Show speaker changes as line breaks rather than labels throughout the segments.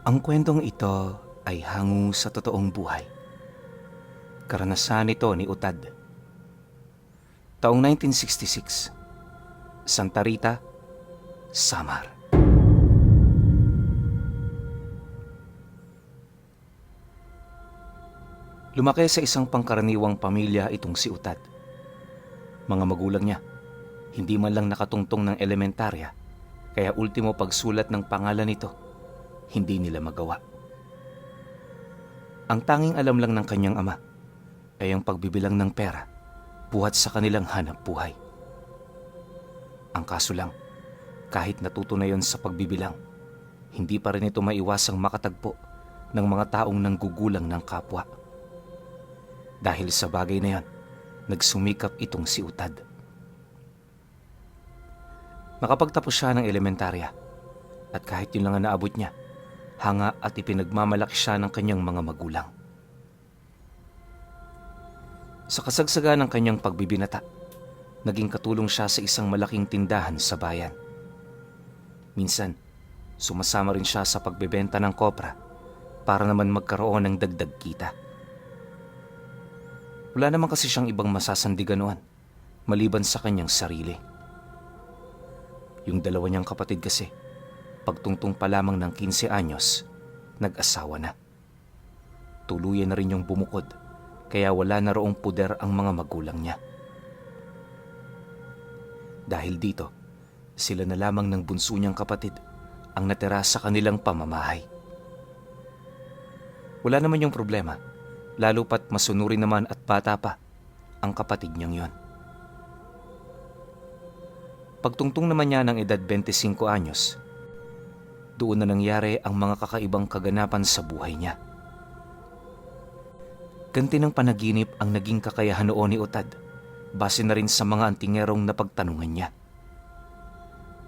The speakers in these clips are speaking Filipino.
Ang kwentong ito ay hango sa totoong buhay. Karanasan ito ni Utad. Taong 1966, Santa Rita, Samar. Lumaki sa isang pangkaraniwang pamilya itong si Utad. Mga magulang niya, hindi man lang nakatungtong ng elementarya, kaya ultimo pagsulat ng pangalan nito, hindi nila magawa. Ang tanging alam lang ng kanyang ama ay ang pagbibilang ng pera buhat sa kanilang hanap buhay. Ang kaso lang, kahit natuto na yon sa pagbibilang, hindi pa rin ito maiwasang makatagpo ng mga taong nanggugulang ng kapwa. Dahil sa bagay na yon, nagsumikap itong si Utad. Nakapagtapos siya ng elementarya at kahit yun lang ang naabot niya, hanga at ipinagmamalaki siya ng kanyang mga magulang. Sa kasagsagan ng kanyang pagbibinata, naging katulong siya sa isang malaking tindahan sa bayan. Minsan, sumasama rin siya sa pagbebenta ng kopra para naman magkaroon ng dagdag kita. Wala naman kasi siyang ibang masasandigan noon, maliban sa kanyang sarili. Yung dalawa niyang kapatid kasi, pagtungtong pa lamang ng 15 anyos, nag-asawa na. Tuluyan na rin yung bumukod, kaya wala na roong puder ang mga magulang niya. Dahil dito, sila na lamang ng bunso niyang kapatid ang natira sa kanilang pamamahay. Wala naman yung problema, lalo pat masunurin naman at bata pa ang kapatid niyang yon. Pagtungtong naman niya ng edad 25 anyos, doon na nangyari ang mga kakaibang kaganapan sa buhay niya. Ganti ng panaginip ang naging kakayahan noon ni Utad, base na rin sa mga antingerong napagtanungan niya.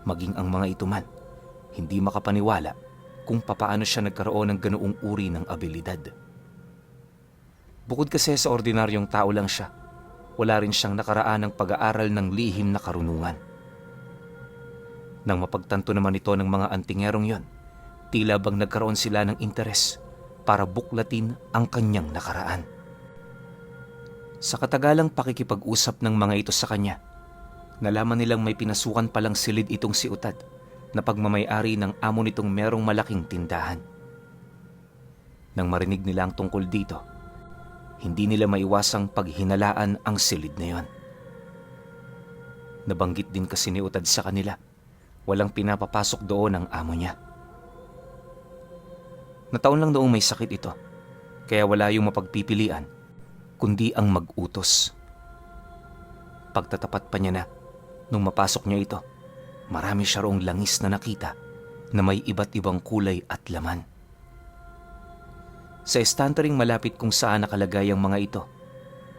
Maging ang mga ito man, hindi makapaniwala kung papaano siya nagkaroon ng ganoong uri ng abilidad. Bukod kasi sa ordinaryong tao lang siya, wala rin siyang nakaraan ng pag-aaral ng lihim na karunungan. Nang mapagtanto naman ito ng mga antingerong yon, tila bang nagkaroon sila ng interes para buklatin ang kanyang nakaraan. Sa katagalang pakikipag-usap ng mga ito sa kanya, nalaman nilang may pinasukan palang silid itong si Utad na pagmamay-ari ng amo nitong merong malaking tindahan. Nang marinig nila ang tungkol dito, hindi nila maiwasang paghinalaan ang silid na yon. Nabanggit din kasi ni Utad sa kanila, walang pinapapasok doon ang amo niya. Nataon lang noong may sakit ito, kaya wala yung mapagpipilian, kundi ang mag-utos. Pagtatapat pa niya na, nung mapasok niya ito, marami siya roong langis na nakita na may iba't ibang kulay at laman. Sa estantering malapit kung saan nakalagay ang mga ito,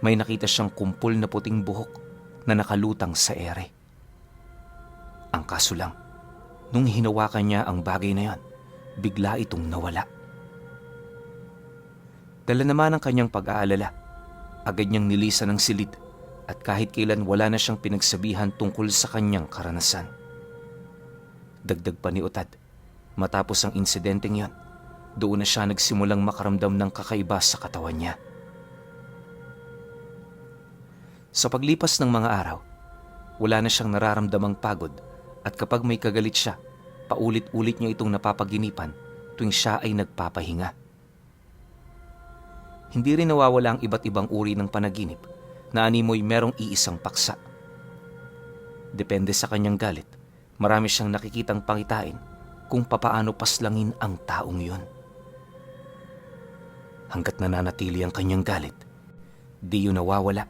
may nakita siyang kumpol na puting buhok na nakalutang sa ere. Ang kaso lang, nung hinawakan niya ang bagay na yon, bigla itong nawala. Dala naman ang kanyang pag-aalala, agad niyang nilisan ng silid at kahit kailan wala na siyang pinagsabihan tungkol sa kanyang karanasan. Dagdag pa ni Utad, matapos ang insidenteng yon, doon na siya nagsimulang makaramdam ng kakaiba sa katawan niya. Sa paglipas ng mga araw, wala na siyang nararamdamang pagod at kapag may kagalit siya, paulit-ulit niya itong napapaginipan tuwing siya ay nagpapahinga. Hindi rin nawawala ang iba't ibang uri ng panaginip na animoy merong iisang paksa. Depende sa kanyang galit, marami siyang nakikitang pangitain kung papaano paslangin ang taong yon. Hanggat nananatili ang kanyang galit, di yun nawawala,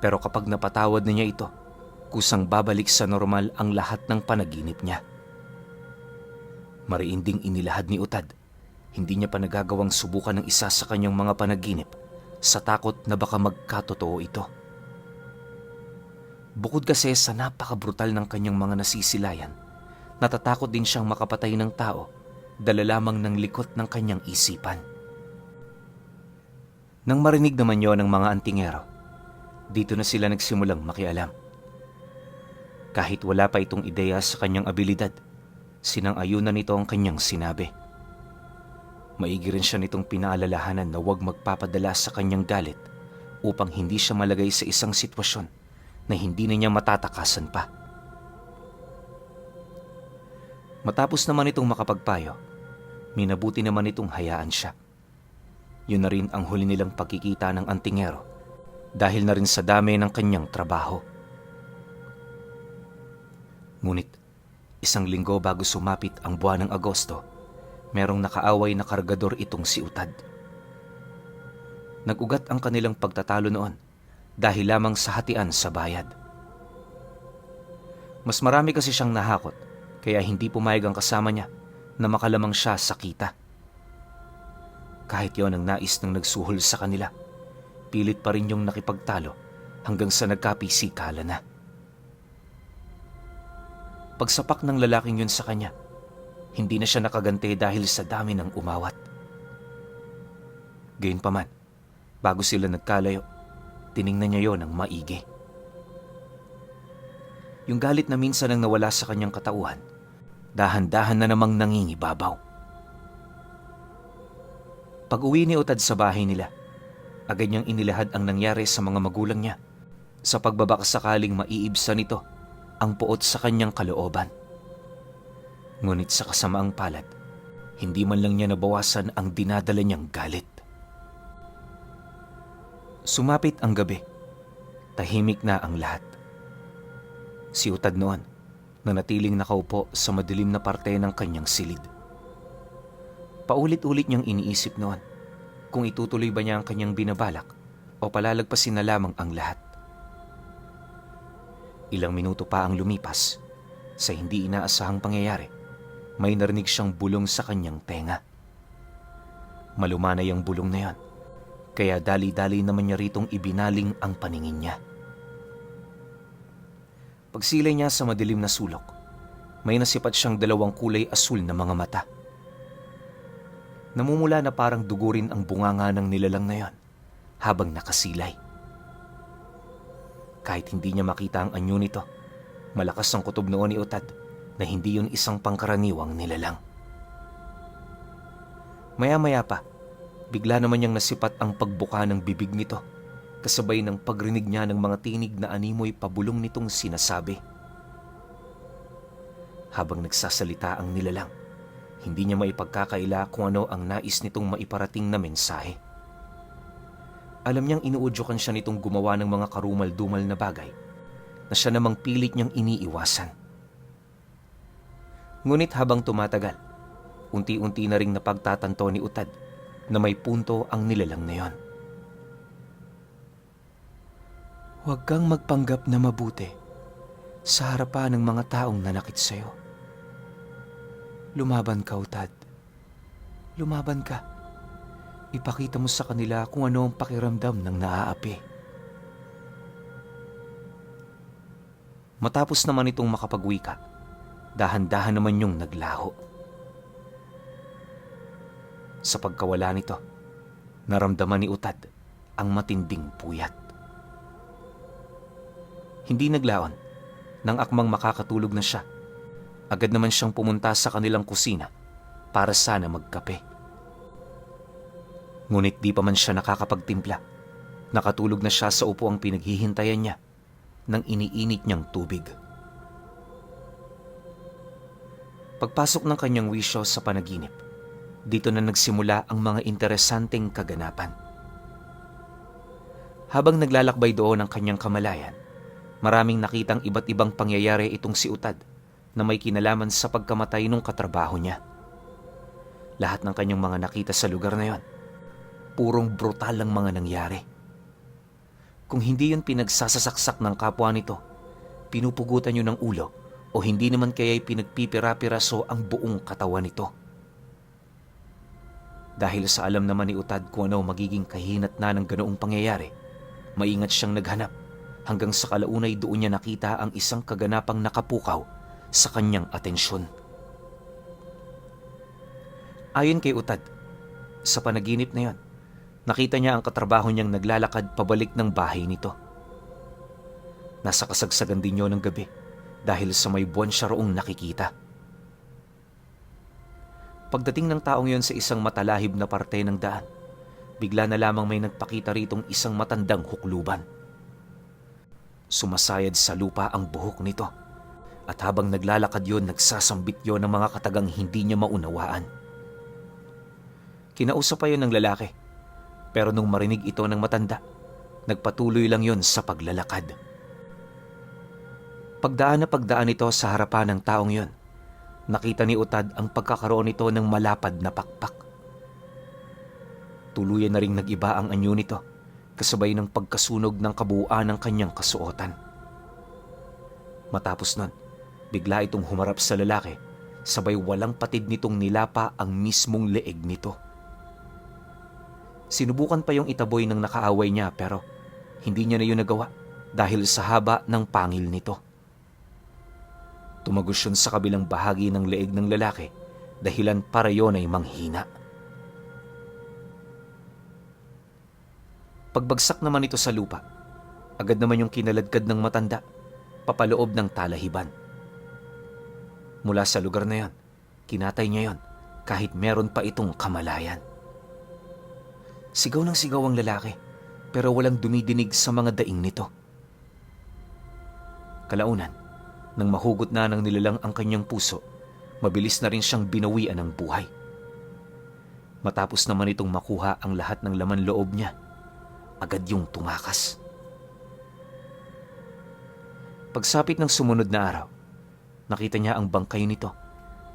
pero kapag napatawad na niya ito, kusang babalik sa normal ang lahat ng panaginip niya. Mariinding inilahad ni Utad, hindi niya pa nagagawang subukan ng isa sa kanyang mga panaginip sa takot na baka magkatotoo ito. Bukod kasi sa napakabrutal ng kanyang mga nasisilayan, natatakot din siyang makapatay ng tao, dala lamang ng likot ng kanyang isipan. Nang marinig naman yon ng mga antingero, dito na sila nagsimulang makialam. Kahit wala pa itong ideya sa kanyang abilidad, sinang-ayunan nito ang kanyang sinabi. Maigi rin siya nitong pinaalalahanan na huwag magpapadala sa kanyang galit upang hindi siya malagay sa isang sitwasyon na hindi na niya matatakasan pa. Matapos naman itong makapagpayo, minabuti naman itong hayaan siya. Yun na rin ang huli nilang pagkikita ng antingero dahil na rin sa dami ng kanyang trabaho. Ngunit, isang linggo bago sumapit ang buwan ng Agosto, merong nakaaway na kargador itong si Utad. Nag-ugat ang kanilang pagtatalo noon dahil lamang sa hatian sa bayad. Mas marami kasi siyang nahakot kaya hindi pumayag ang kasama niya na makalamang siya sa kita. Kahit yon ang nais ng nagsuhol sa kanila, pilit pa rin yung nakipagtalo hanggang sa nagkapisikala na. Pagsapak ng lalaking yun sa kanya, hindi na siya nakagante dahil sa dami ng umawat. Gayunpaman, bago sila nagkalayo, tiningnan niya yon ng maigi. Yung galit na minsan ang nawala sa kanyang katauhan, dahan-dahan na namang nangingibabaw. Pag-uwi ni Utad sa bahay nila, agad niyang inilahad ang nangyari sa mga magulang niya sa pagbabaka sakaling maiibsan nito ang puot sa kanyang kalooban. Ngunit sa kasamaang palad, hindi man lang niya nabawasan ang dinadala niyang galit. Sumapit ang gabi, tahimik na ang lahat. Si Utad noon, nanatiling nakaupo sa madilim na parte ng kanyang silid. Paulit-ulit niyang iniisip noon kung itutuloy ba niya ang kanyang binabalak o palalagpasin na lamang ang lahat. Ilang minuto pa ang lumipas, sa hindi inaasahang pangyayari, may narinig siyang bulong sa kanyang tenga. Malumanay ang bulong na yon, kaya dali-dali naman niya ritong ibinaling ang paningin niya. Pagsilay niya sa madilim na sulok, may nasipat siyang dalawang kulay asul na mga mata. Namumula na parang dugurin ang bunganga ng nilalang na yon habang nakasilay. Kahit hindi niya makita ang anyo nito, malakas ang kutob noon ni Utad na hindi yun isang pangkaraniwang nilalang. Maya-maya pa, bigla naman niyang nasipat ang pagbuka ng bibig nito, kasabay ng pagrinig niya ng mga tinig na animoy pabulong nitong sinasabi. Habang nagsasalita ang nilalang, hindi niya maipagkakaila kung ano ang nais nitong maiparating na mensahe. Alam niyang inuudyokan siya nitong gumawa ng mga karumal-dumal na bagay na siya namang pilit niyang iniiwasan. Ngunit habang tumatagal, unti-unti na ring napagtatanto ni Utad na may punto ang nilalang na yon. Huwag kang magpanggap na mabuti sa harapan ng mga taong nanakit sa'yo. Lumaban ka, Utad. Lumaban ka. Ipakita mo sa kanila kung ano ang pakiramdam ng naaapi. Matapos naman itong makapagwika, dahan-dahan naman yung naglaho. Sa pagkawala nito, naramdaman ni Utad ang matinding puyat. Hindi naglaon, nang akmang makakatulog na siya, agad naman siyang pumunta sa kanilang kusina para sana magkape. Ngunit di pa man siya nakakapagtimpla, nakatulog na siya sa upuang pinaghihintayan niya ng iniinit niyang tubig. Pagpasok ng kanyang wisyo sa panaginip, dito na nagsimula ang mga interesanteng kaganapan. Habang naglalakbay doon ang kanyang kamalayan, maraming nakitang iba't ibang pangyayari itong si Utad na may kinalaman sa pagkamatay ng katrabaho niya. Lahat ng kanyang mga nakita sa lugar na yon, purong brutal ang mga nangyari. Kung hindi yun pinagsasasaksak ng kapwa nito, pinupugutan yun ng ulo o hindi naman kaya'y pinagpipira-piraso ang buong katawan nito. Dahil sa alam naman ni Utad kung ano magiging kahinat na ng ganoong pangyayari, maingat siyang naghanap hanggang sa kalaunay doon niya nakita ang isang kaganapang nakapukaw sa kanyang atensyon. Ayon kay Utad, sa panaginip na yon, nakita niya ang katrabaho niyang naglalakad pabalik ng bahay nito. Nasa kasagsagan din yun ng gabi dahil sa may buwan siya roong nakikita. Pagdating ng taong yon sa isang matalahib na parte ng daan, bigla na lamang may nagpakita ritong isang matandang hukluban. Sumasayad sa lupa ang buhok nito at habang naglalakad yon, nagsasambit yon ng mga katagang hindi niya maunawaan. Kinausap pa yon ng lalaki, pero nung marinig ito ng matanda, nagpatuloy lang yon sa paglalakad. Pagdaan ito sa harapan ng taong yon, nakita ni Utad ang pagkakaroon nito ng malapad na pakpak. Tuluyan na ring nag-iba ang anyo nito, kasabay ng pagkasunog ng kabuuan ng kanyang kasuotan. Matapos nun, bigla itong humarap sa lalaki, sabay walang patid nitong nilapa ang mismong leeg nito. Sinubukan pa yung itaboy ng nakaaway niya pero hindi niya na yun nagawa dahil sa haba ng pangil nito. Tumagos yun sa kabilang bahagi ng leeg ng lalaki, dahilan para yon ay manghina. Pagbagsak naman ito sa lupa, agad naman yung kinaladkad ng matanda, papaloob ng talahiban. Mula sa lugar na yon, kinatay niya yon kahit meron pa itong kamalayan. Sigaw ng sigaw ang lalaki, pero walang dumidinig sa mga daing nito. Kalaunan, nang mahugot na ng nilalang ang kanyang puso, mabilis na rin siyang binawian ng buhay. Matapos naman itong makuha ang lahat ng laman loob niya, agad yung tumakas. Pagsapit ng sumunod na araw, nakita niya ang bangkay nito,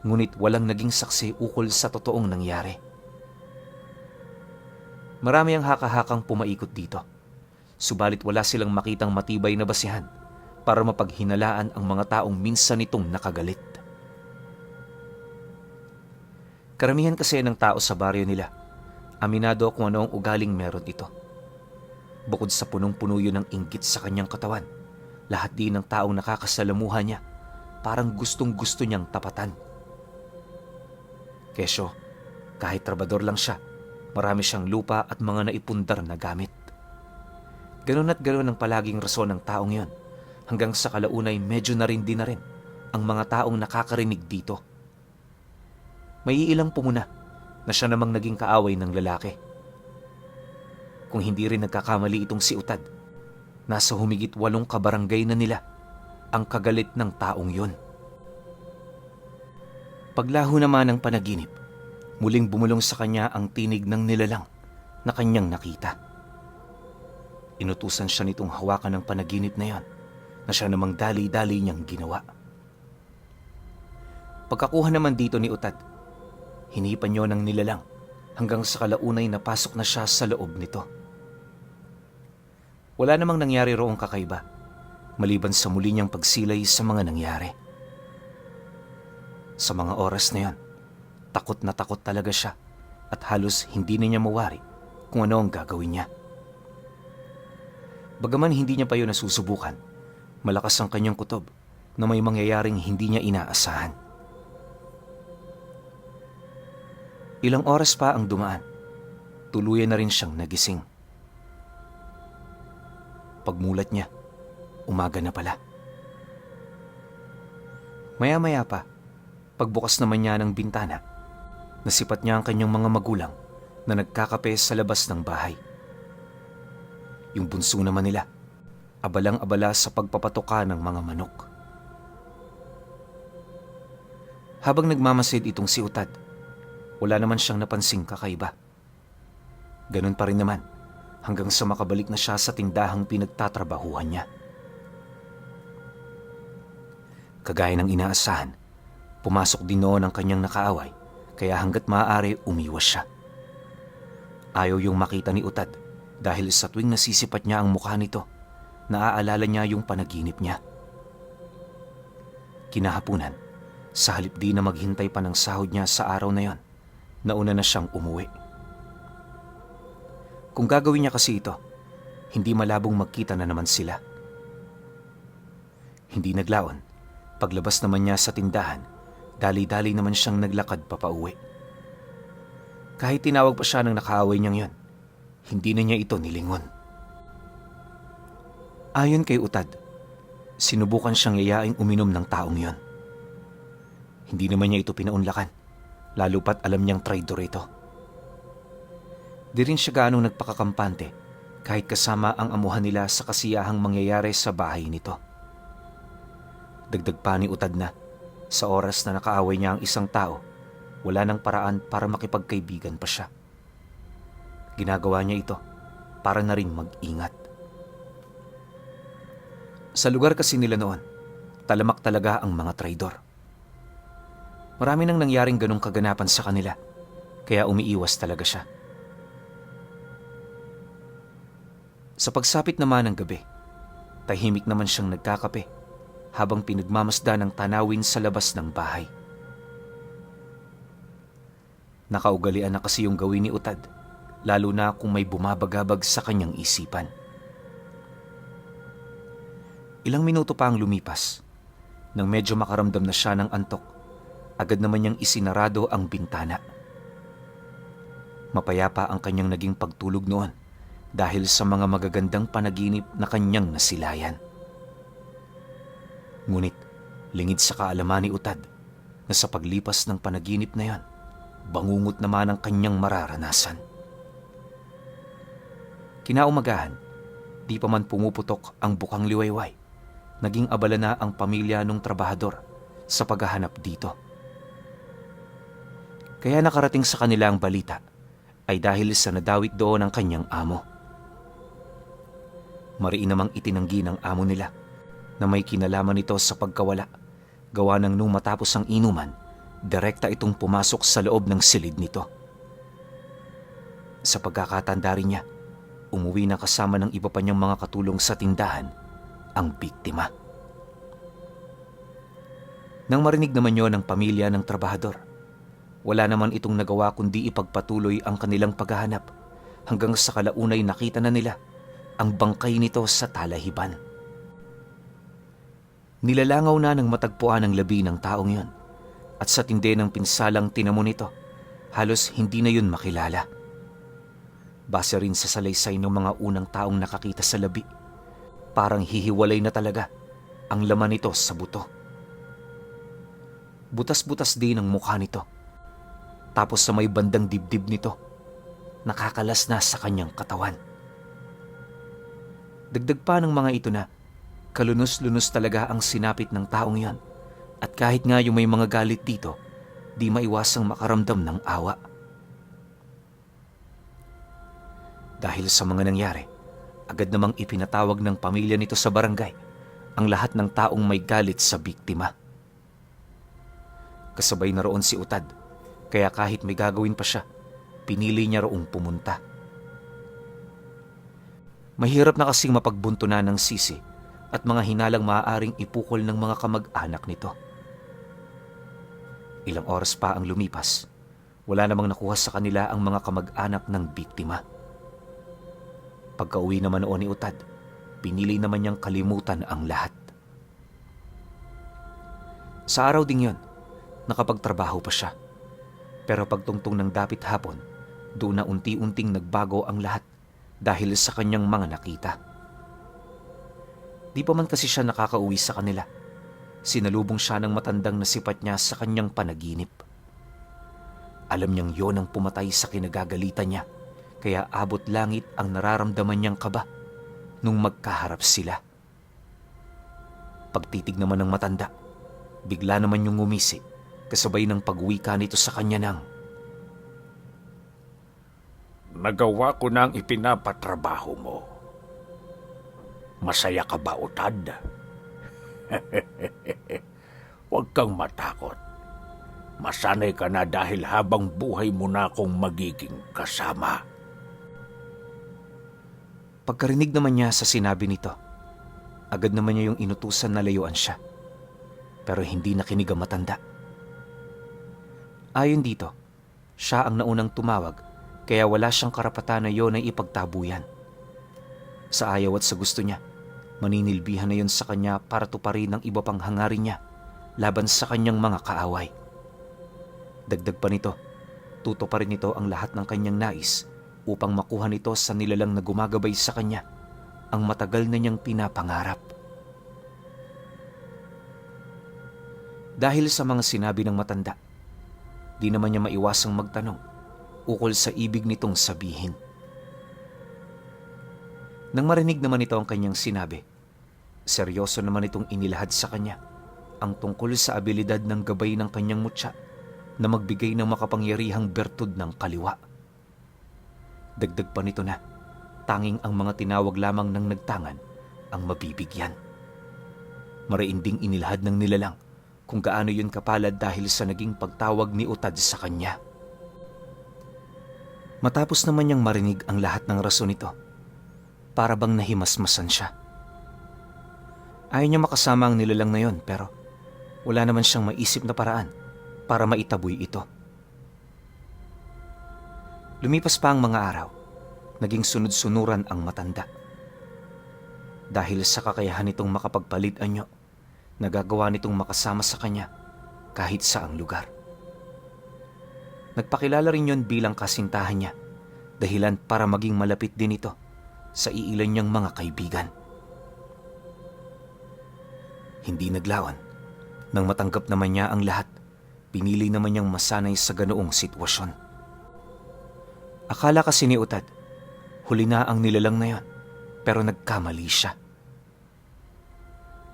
ngunit walang naging saksi ukol sa totoong nangyari. Marami ang haka-hakang pumaikot dito, subalit wala silang makitang matibay na basihan para mapaghinalaan ang mga taong minsan nitong nakagalit. Karamihan kasi ng tao sa baryo nila, aminado kung ano ang ugaling meron ito. Bukod sa punong-puno yun ng inggit sa kanyang katawan, lahat din ng taong nakakasalamuha niya parang gustong-gusto niyang tapatan. Kesyo, kahit trabador lang siya, marami siyang lupa at mga naipundar na gamit. Ganun at ganun ang palaging rason ng taong yon, hanggang sa kalaunay medyo na rin ang mga taong nakakarinig dito. May ilang pumuna na siya namang naging kaaway ng lalaki. Kung hindi rin nagkakamali itong si Utad, nasa humigit 8 kabarangay na nila ang kagalit ng taong yon. Paglaho naman ng panaginip, muling bumulong sa kanya ang tinig ng nilalang na kanyang nakita. Inutusan siya nitong hawakan ng panaginip na yon, na siya namang dali-dali niyang ginawa. Pagkakuha naman dito ni Utad, hinipan niyo ng nilalang hanggang sa kalaunay napasok na siya sa loob nito. Wala namang nangyari roong kakaiba, maliban sa muli niyang pagsilay sa mga nangyari. Sa mga oras na yon, takot na takot talaga siya at halos hindi na niya mawari kung ano ang gagawin niya. Bagaman hindi niya pa yun nasusubukan, malakas ang kanyang kutob na may mangyayaring hindi niya inaasahan. Ilang oras pa ang dumaan, tuluyan na rin siyang nagising. Pagmulat niya, umaga na pala. Maya-maya pa, pagbukas naman niya ng bintana, nasipat niya ang kanyang mga magulang na nagkakape sa labas ng bahay. Yung bunso naman nila, abalang-abala sa pagpapatuka ng mga manok. Habang nagmamasid itong si Utad, wala naman siyang napansing kakaiba. Ganun pa rin naman hanggang sa makabalik na siya sa tindahang pinagtatrabahuhan niya. Kagaya ng inaasahan, pumasok din noon ang kanyang nakaaway, kaya hanggat maaari umiwas siya. Ayaw yung makita ni Utad dahil sa tuwing nasisipat niya ang mukha nito, naaalala niya yung panaginip niya. Kinahapunan, sa halip di na maghintay pa ng sahod niya sa araw na yon, nauna na siyang umuwi. Kung gagawin niya kasi ito, hindi malabong magkita na naman sila. Hindi naglaon, paglabas naman niya sa tindahan, dali-dali naman siyang naglakad papauwi. Kahit tinawag pa siya ng nakaaway niyang yon, hindi na niya ito nilingon. Ayon kay Utad, sinubukan siyang yayaing uminom ng taong yon. Hindi naman niya ito pinaunlakan, lalo pat alam niyang traidor ito. Di rin siya gaanong nagpakakampante kahit kasama ang amuhan nila sa kasiyahang mangyayari sa bahay nito. Dagdag pa ni Utad na sa oras na nakaaway niya ang isang tao, wala nang paraan para makipagkaibigan pa siya. Ginagawa niya ito para na rin mag-ingat. Sa lugar kasi nila noon, talamak talaga ang mga traidor. Marami nang nangyaring ganong kaganapan sa kanila, kaya umiiwas talaga siya. Sa pagsapit naman ng gabi, tahimik naman siyang nagkakape habang pinagmamasdan ng tanawin sa labas ng bahay. Nakaugalian na kasi yung gawin ni Utad, lalo na kung may bumabagabag sa kanyang isipan. Ilang minuto pa ang lumipas. Nang medyo makaramdam na siya ng antok, agad naman niyang isinarado ang bintana. Mapayapa ang kanyang naging pagtulog noon dahil sa mga magagandang panaginip na kanyang nasilayan. Ngunit lingid sa kaalaman ni Utad na sa paglipas ng panaginip na yon, bangungot naman ang kanyang mararanasan. Kinaumagahan, di pa man pumuputok ang bukang liwayway, naging abala na ang pamilya ng trabahador sa paghahanap dito. Kaya nakarating sa kanila ang balita ay dahil sa nadawit doon ang kanyang amo. Mariin namang itinanggi ng amo nila na may kinalaman nito sa pagkawala, gawa ng nung matapos ang inuman, direkta itong pumasok sa loob ng silid nito. Sa pagkakatanda rin niya, umuwi na kasama ng iba pa niyang mga katulong sa tindahan ang biktima. Nang marinig naman yon ng pamilya ng trabahador, wala naman itong nagawa kundi ipagpatuloy ang kanilang paghahanap hanggang sa kalaunay nakita na nila ang bangkay nito sa talahiban. Nilalangaw na ng matagpuan ang labi ng taong yon at sa tindi ng pinsalang tinamo nito, halos hindi na yun makilala. Base rin sa salaysay ng mga unang taong nakakita sa labi, parang hihiwalay na talaga ang laman nito sa buto. Butas-butas din ang mukha nito, tapos sa may bandang dibdib nito, nakakalas na sa kanyang katawan. Dagdag pa ng mga ito na kalunos-lunos talaga ang sinapit ng taong yon, at kahit nga yung may mga galit dito, di maiwasang makaramdam ng awa. Dahil sa mga nangyari, agad namang ipinatawag ng pamilya nito sa barangay ang lahat ng taong may galit sa biktima. Kasabay na roon si Utad, kaya kahit may gagawin pa siya, pinili niya roong pumunta. Mahirap na kasing mapagbuntunan ng sisi at mga hinalang maaaring ipukol ng mga kamag-anak nito. Ilang oras pa ang lumipas, wala namang nakuha sa kanila ang mga kamag-anak ng biktima. Pagka-uwi naman noon ni Utad, pinili naman niyang kalimutan ang lahat. Sa araw ding yon, nakapagtrabaho pa siya. Pero pagtungtong ng dapit hapon, doon na unti-unting nagbago ang lahat dahil sa kanyang mga nakita. Di pa man kasi siya nakakauwi sa kanila, sinalubong siya ng matandang nasipat niya sa kanyang panaginip. Alam niyang yon ang pumatay sa kinagagalitan niya, kaya abot langit ang nararamdaman niyang kaba nung magkaharap sila. Pagtitig naman ng matanda, bigla naman yung ngumisi kasabay ng pagwika nito sa kanya ng,
"Nagawa ko na ang ipinapatrabaho mo. Masaya ka ba, Utad?" "Huwag kang matakot. Masanay ka na dahil habang buhay mo na akong magiging kasama."
Pagkarinig naman niya sa sinabi nito, agad naman niya yung inutusan na layuan siya. Pero hindi nakinig ang matanda. Ayon dito, siya ang naunang tumawag, kaya wala siyang karapatan na yon ay ipagtabuyan. Sa ayaw at sa gusto niya, maninilbihan na yon sa kanya para tuparin ang iba pang hangarin niya laban sa kanyang mga kaaway. Dagdag pa nito, tutuparin nito ang lahat ng kanyang nais upang makuha nito sa nilalang na gumagabay sa kanya ang matagal na niyang pinapangarap. Dahil sa mga sinabi ng matanda, Di naman niya maiwasang magtanong ukol sa ibig nitong sabihin. Nang marinig naman ito ang kanyang sinabi, seryoso naman itong inilahad sa kanya ang tungkol sa abilidad ng gabay ng kanyang mutya na magbigay ng makapangyarihang bertud ng kaliwa. Dagdag pa nito na tanging ang mga tinawag lamang ng nagtangan ang mabibigyan. Marainding inilahad ng nilalang kung gaano yun kapalad dahil sa naging pagtawag ni Utad sa kanya. Matapos naman niyang marinig ang lahat ng rason nito, para bang nahimasmasan siya. Ayaw niya makasama ang nilalang na yon pero wala naman siyang maisip na paraan para maitaboy ito. Lumipas pa ang mga araw, naging sunod-sunuran ang matanda. Dahil sa kakayahan nitong makapagpalit anyo, nagagawa nitong makasama sa kanya kahit saang lugar. Nagpakilala rin yon bilang kasintahan niya, dahilan para maging malapit din ito sa iilan niyang mga kaibigan. Hindi naglawan. Nang matanggap naman niya ang lahat, pinili naman niyang masanay sa ganoong sitwasyon. Akala kasi ni Utad, huli na ang nilalang na yon, pero nagkamali siya.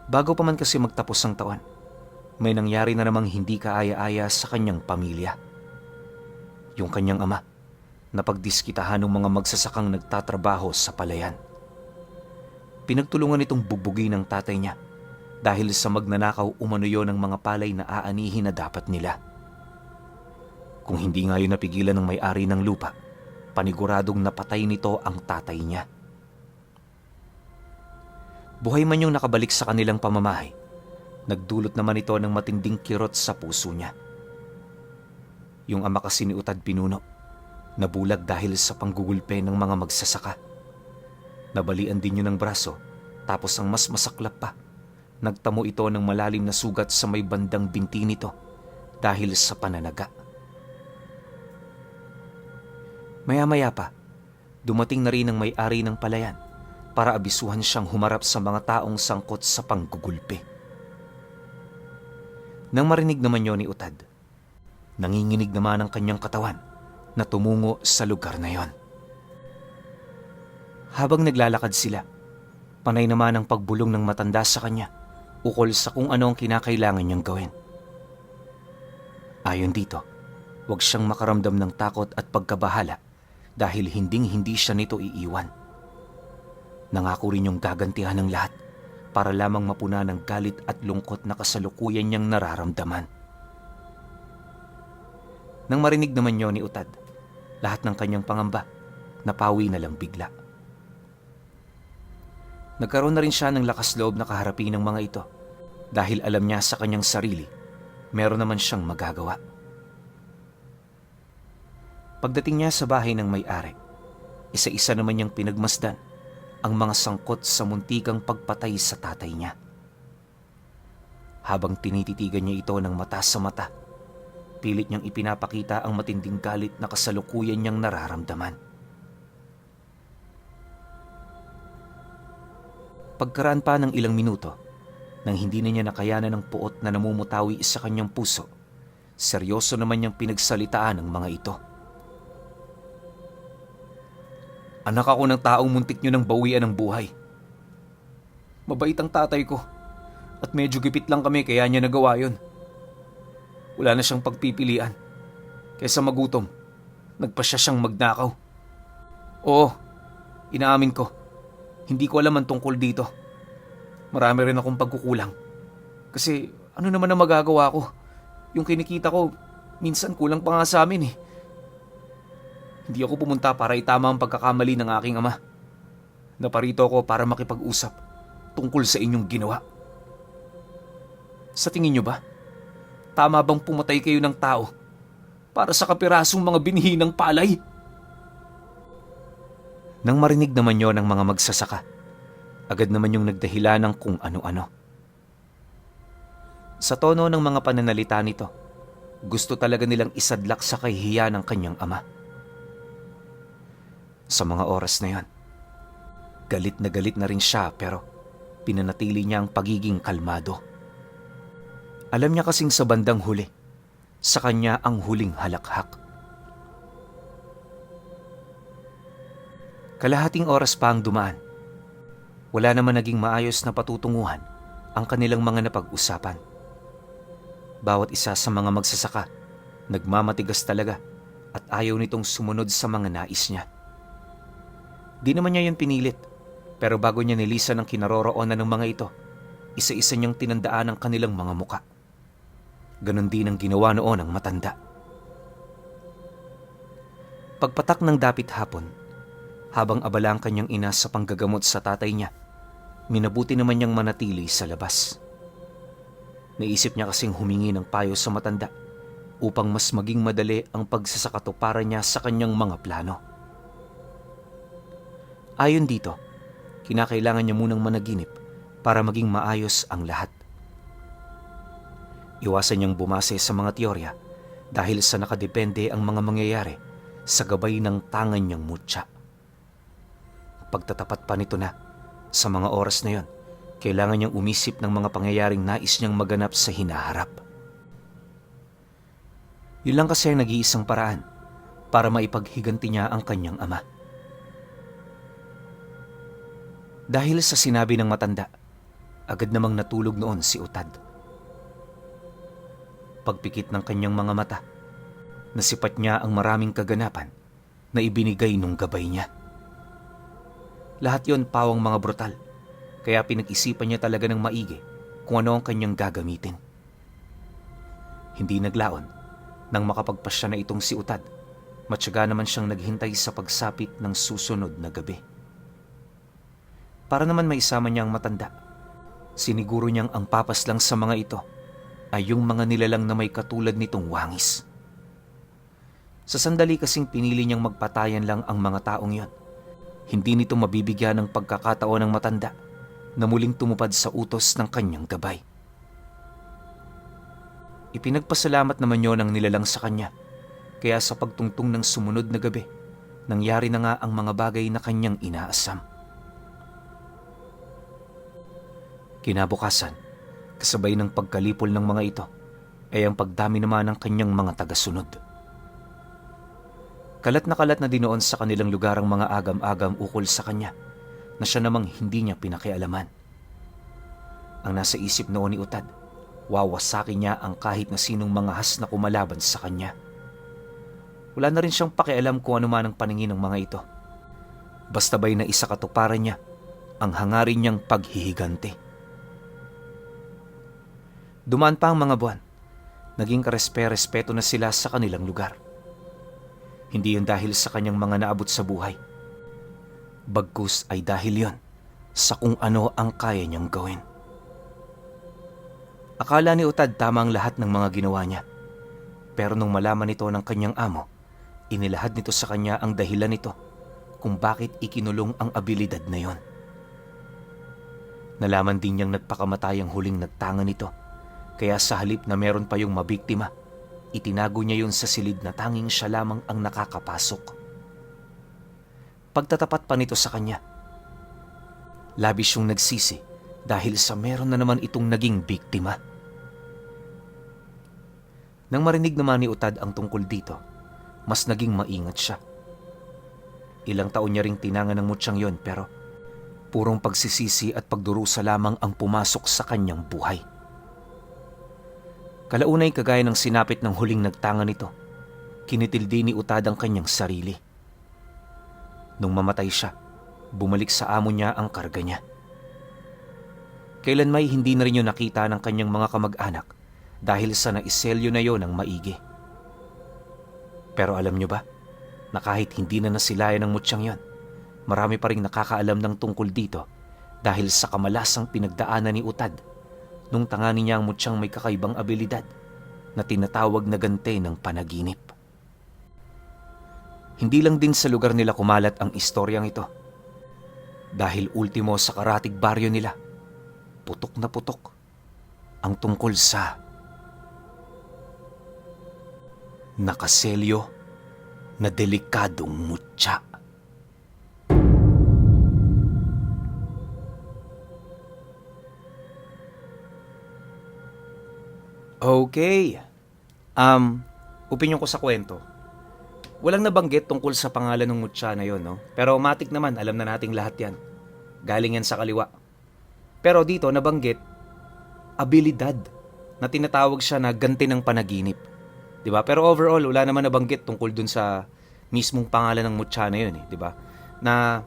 Bago pa man kasi magtapos ang taon, may nangyari na namang hindi kaaya-aya sa kanyang pamilya. Yung kanyang ama, napagdiskitahan ng mga magsasakang nagtatrabaho sa palayan. Pinagtulungan itong bugbugin ng tatay niya dahil sa magnanakaw umano yon ng mga palay na aanihin na dapat nila. Kung hindi nga yun napigilan ng may-ari ng lupa, paniguradong napatay nito ang tatay niya. Buhay man yung nakabalik sa kanilang pamamahay, nagdulot naman ito ng matinding kirot sa puso niya. Yung ama kasi ni Utad Pinuno, nabulag dahil sa panggugulpe ng mga magsasaka. Nabalian din yun ng braso, tapos ang mas masaklap pa, nagtamo ito ng malalim na sugat sa may bandang binti nito dahil sa pananaga. Maya-maya pa, dumating na rin ang may-ari ng palayan para abisuhan siyang humarap sa mga taong sangkot sa panggugulpe. Nang marinig naman yun ni Utad, nanginginig naman ang kanyang katawan na tumungo sa lugar na yon. Habang naglalakad sila, panay naman ang pagbulong ng matanda sa kanya ukol sa kung ano ang kinakailangan niyang gawin. Ayon dito, huwag siyang makaramdam ng takot at pagkabahala dahil hinding-hindi siya nito iiwan. Nangako rin yung gagantihan ng lahat para lamang mapuna ng galit at lungkot na kasalukuyan niyang nararamdaman. Nang marinig naman niyo ni Utad, lahat ng kanyang pangamba napawi na lang bigla. Nagkaroon na rin siya ng lakas loob na kaharapin ng mga ito dahil alam niya sa kanyang sarili, meron naman siyang magagawa. Pagdating niya sa bahay ng may-ari, isa-isa naman niyang pinagmasdan ang mga sangkot sa muntikang pagpatay sa tatay niya. Habang tinititigan niya ito ng mata sa mata, pilit niyang ipinapakita ang matinding galit na kasalukuyan niyang nararamdaman. Pagkaraan pa ng ilang minuto, nang hindi na niya nakayanan ng puot na namumutawi sa kanyang puso, seryoso naman niyang pinagsalitaan ang mga ito. Anak ako ng taong muntik niyo ng bawian ng buhay. Mabait ang tatay ko at medyo gipit lang kami kaya niya nagawa yun. Wala na siyang pagpipilian. Kaysa magutom, nagpasya siyang magnakaw. Oo, inaamin ko. Hindi ko alam ang tungkol dito. Marami rin akong pagkukulang. Kasi ano naman ang magagawa ko? Yung kinikita ko, minsan kulang pa nga sa amin eh. Hindi ako pumunta para itama ang pagkakamali ng aking ama. Naparito ako para makipag-usap tungkol sa inyong ginawa. Sa tingin niyo ba, tama bang pumatay kayo ng tao para sa kapirasong mga binhi ng palay? Nang marinig naman yon ng mga magsasaka, agad naman yung nagdahilan ng kung ano-ano. Sa tono ng mga pananalita nito, gusto talaga nilang isadlak sa kahihiyan ng kanyang ama. Sa mga oras na yon, galit na rin siya pero pinanatili niya ang pagiging kalmado. Alam niya kasing sa bandang huli, sa kanya ang huling halakhak. Kalahating oras pa ang dumaan. Wala naman naging maayos na patutunguhan ang kanilang mga napag-usapan. Bawat isa sa mga magsasaka, nagmamatigas talaga at ayaw nitong sumunod sa mga nais niya. Di naman niya yun pinilit, pero bago niya nilisan ang kinaroroonan ng mga ito, isa-isa niyang tinandaan ang kanilang mga muka. Ganon din ang ginawa noon ng matanda. Pagpatak ng dapit hapon, habang abala ang kanyang ina sa panggagamot sa tatay niya, minabuti naman niyang manatili sa labas. Naisip niya kasing humingi ng payo sa matanda upang mas maging madali ang pagsasakatuparan niya sa kanyang mga plano. Ayon dito, kinakailangan niya munang managinip para maging maayos ang lahat. Iwasan niyang bumase sa mga teorya dahil sa nakadepende ang mga mangyayari sa gabay ng tangan niyang mutya. Pagtatapat pa nito na, sa mga oras na yon, kailangan niyang umisip ng mga pangyayaring nais niyang maganap sa hinaharap. Yun lang kasi ang nag-iisang paraan para maipaghiganti niya ang kanyang ama. Dahil sa sinabi ng matanda, agad namang natulog noon si Utad. Pagpikit ng kanyang mga mata, nasipat niya ang maraming kaganapan na ibinigay nung gabay niya. Lahat yon pawang mga brutal, kaya pinag-isipan niya talaga ng maigi kung ano ang kanyang gagamitin. Hindi naglaon, nang makapagpasya na itong si Utad, matyaga naman siyang naghintay sa pagsapit ng susunod na gabi. Para naman maisama niya ang matanda, siniguro niyang ang papas lang sa mga ito ay yung mga nilalang na may katulad nitong wangis. Sa sandali kasing pinili niyang magpatayan lang ang mga taong yon, hindi nito mabibigyan ng pagkakataon ng matanda na muling tumupad sa utos ng kanyang gabay. Ipinagpasalamat naman yon ang nilalang sa kanya, kaya sa pagtungtong ng sumunod na gabi, nangyari na nga ang mga bagay na kanyang inaasam. Kinabukasan, kasabay ng pagkalipol ng mga ito, ay ang pagdami naman ng kanyang mga tagasunod. Kalat na dinoon sa kanilang lugar ang mga agam-agam ukol sa kanya, na siya namang hindi niya pinakialaman. Ang nasa isip noon ni Utad, wawasakin niya ang kahit na sinong mga has na kumalaban sa kanya. Wala na rin siyang pakialam kung ano man ang paningin ng mga ito. Basta ba'y na isa katuparan niya ang hangarin niyang paghihiganti. Dumaan pa ang mga buwan, naging karespe-respeto na sila sa kanilang lugar. Hindi yun dahil sa kanyang mga naabot sa buhay. Bagkus ay dahil yun sa kung ano ang kaya niyang gawin. Akala ni Utad tama ang lahat ng mga ginawa niya. Pero nung malaman nito ng kanyang amo, inilahad nito sa kanya ang dahilan nito kung bakit ikinulong ang abilidad na yon. Nalaman din niyang nagpakamatay ang huling nagtanga nito, kaya sa halip na meron pa yung mabiktima, itinago niya yun sa silid na tanging siya lamang ang nakakapasok. Pagtatapat pa nito sa kanya, labis siyang nagsisi dahil sa meron na naman itong naging biktima. Nang marinig naman ni Utad ang tungkol dito, mas naging maingat siya. Ilang taon niya ring tinangan ng mutyang yon, pero purong pagsisisi at pagdurusa lamang ang pumasok sa kanyang buhay. Kalaunay kagaya ng sinapit ng huling nagtanga nito, kinitildi ni Utad ang kanyang sarili. Nung mamatay siya, bumalik sa amo niya ang karga niya. Kailan may hindi na rin yun nakita ng kanyang mga kamag-anak dahil sa naiselyo na yon ng maigi. Pero alam niyo ba, na kahit hindi na nasilayan ng mutyang yon, marami pa rin nakakaalam ng tungkol dito dahil sa kamalasang pinagdaanan ni Utad nung tangani niya ang mutyang may kakaibang abilidad na tinatawag na gante ng panaginip. Hindi lang din sa lugar nila kumalat ang istoryang ito. Dahil ultimo sa karatig baryo nila, putok na putok ang tungkol sa nakaselyo na delikadong mutya. Okay, Opinyon ko sa kwento, walang nabanggit tungkol sa pangalan ng mutya na yon, no? Pero matik naman, alam na nating lahat yan. Galing yan sa kaliwa. Pero dito, nabanggit, abilidad, na tinatawag siya na ganti ng panaginip. Diba? Pero overall, wala naman nabanggit tungkol dun sa mismong pangalan ng mutya na yun, diba? Na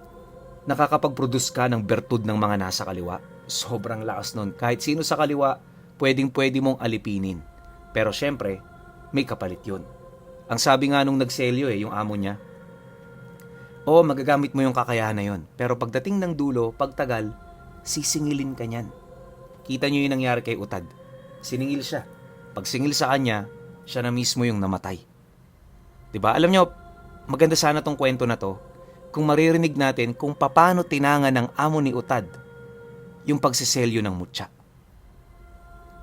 nakakapag-produce ka ng bertud ng mga nasa kaliwa. Sobrang lakas nun. Kahit sino sa kaliwa, pwedeng-pwede mong alipinin. Pero syempre, may kapalit yun. Ang sabi nga nung nagselyo yung amo niya, oo, magagamit mo yung kakayahan na yun. Pero pagdating ng dulo, pagtagal, sisingilin ka niyan. Kita niyo yung nangyari kay Utad. Siningil siya. Pag singil sa kanya, siya na mismo yung namatay. Diba? Alam niyo, maganda sana tong kwento na to kung maririnig natin kung paano tinanga ng amo ni Utad yung pagsiselyo ng mutya.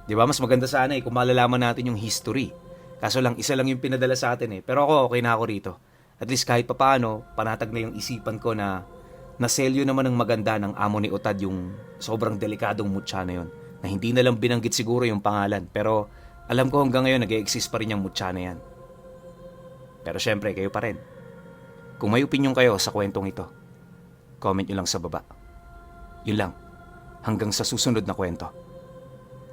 Diba? Mas maganda sana kung malalaman natin yung history. Kaso lang, isa lang yung pinadala sa atin Pero ako, okay na ako rito. At least kahit papaano, panatag na yung isipan ko na naselyo naman ng maganda ng amo ni Utad yung sobrang delikadong mutya na yun. Na hindi na lang binanggit siguro yung pangalan. Pero alam ko hanggang ngayon nag-e-exist pa rin yung mutya na yan. Pero syempre, kayo pa rin. Kung may opinion kayo sa kwentong ito, comment nyo lang sa baba. Yun lang. Hanggang sa susunod na kwento.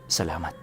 Salamat.